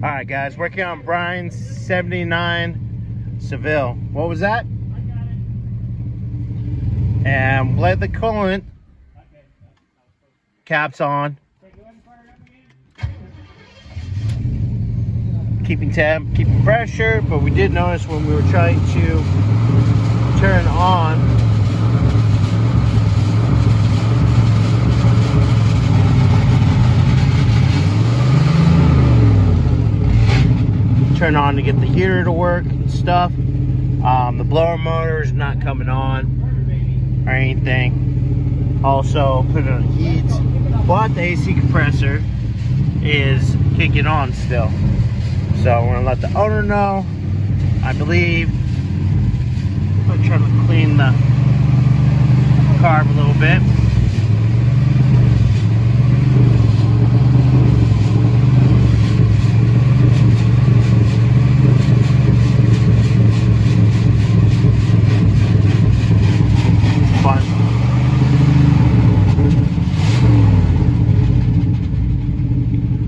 All right, guys, working on Brian's 79 Seville. What was that? And bled the coolant. Caps on. Keeping temp, keeping pressure, but we did notice when we were trying to turn on, to get the heater to work and stuff. The blower motor is not coming on or anything. Also put it on heat, but the AC compressor is kicking on still. So we're gonna let the owner know. I believe I'm trying to clean the carb a little bit.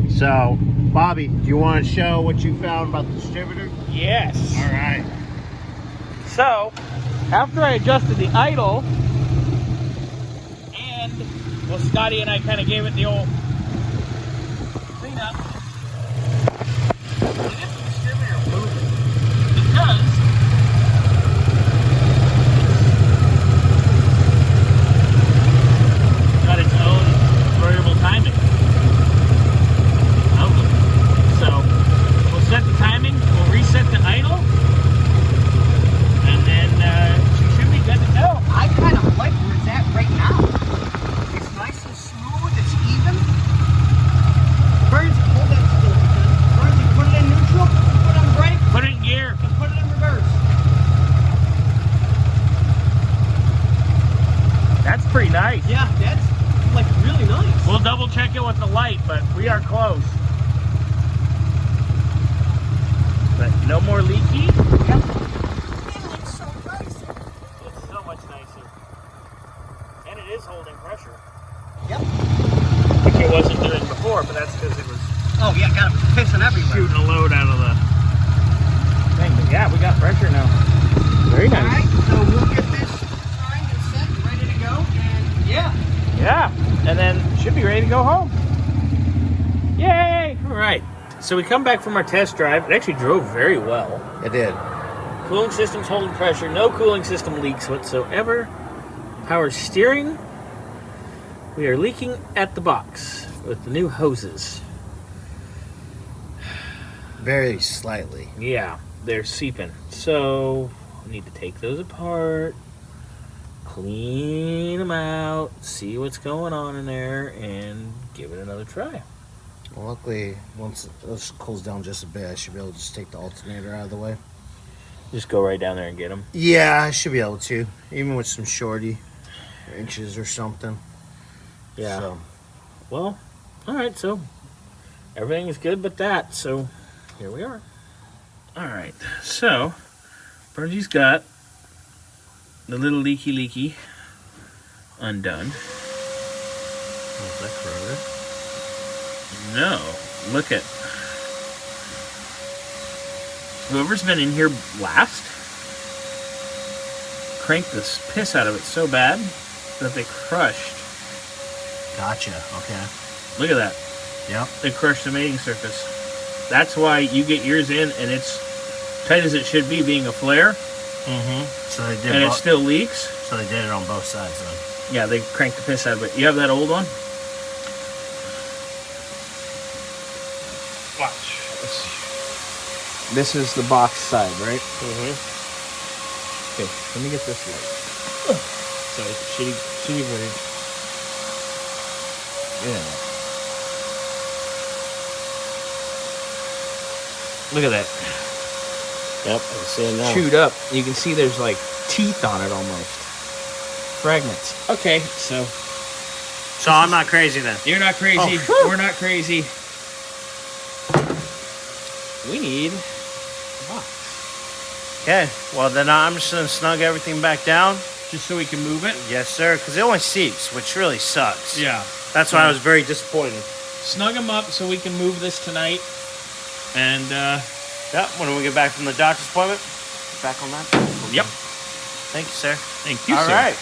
So, Bobby, do you want to show what you found about the distributor? Yes. All right. So, after I adjusted the idle, and, well, Scotty and I kind of gave it the old cleanup, we get the distributor moving because it's got its own variable timing. So we'll set the timing, we'll reset the idle, and then she should be good to go. I kind of like where it's at right now. It's nice and smooth, it's even. Burns, hold that still. Burns, you put it in neutral, put it on brake, Put it in gear. and put it in reverse. That's pretty nice. Yeah, that's like really nice. We'll double check it with the light, but we are close. But no more leaky. Yep. It looks so nice. It's so much nicer. And it is holding pressure. Yep. Like it wasn't doing before, but that's because it was Oh yeah, got it pissing everywhere. shooting a load out of the thing. But yeah, we got pressure now. Very nice. Alright, so we'll get this signed and set and ready to go. And yeah. Yeah, and then should be ready to go home. Yay! All right, so we come back from our test drive. It actually drove very well. It did. Cooling system's holding pressure. No cooling system leaks whatsoever. Power steering. We are leaking at the box with the new hoses. Very slightly. Yeah, they're seeping. So we need to take those apart, clean them out, see what's going on in there, and give it another try. Well, luckily, once this cools down just a bit, I should be able to just take the alternator out of the way. Just go right down there and get them. Yeah, I should be able to, even with some shorty inches or something. Yeah. So, Well, all right, so everything is good but that, so here we are. All right, so Virgie's got the little leaky undone. is that corroded? No, look at whoever's been in here last cranked the piss out of it so bad that they crushed. Gotcha. Okay. Look at that. Yep. They crushed the mating surface. That's why you get yours in and it's tight as it should be, being a flare, Mm-hmm. So they did. and it still leaks. So they did it on both sides then. Yeah, they cranked the piss out of it. You have that old one? Watch. This is the box side, right? Mm-hmm. Okay, let me get this light. Sorry, shitty footage. Yeah. Look at that. Yep. I can see it now. Chewed up. You can see there's like teeth on it almost. Fragments. Okay, so So I'm not crazy then. you're not crazy. Oh, We're not crazy. We need a box. Okay. Well, then I'm just gonna snug everything back down. Just so we can move it. Yes, sir. Because it only seeps, which really sucks. Yeah. That's why I was very disappointed. Snug them up so we can move this tonight. And Yeah, when we get back from the doctor's appointment, back on that. yep. Thank you, sir. Thank you, All sir. right.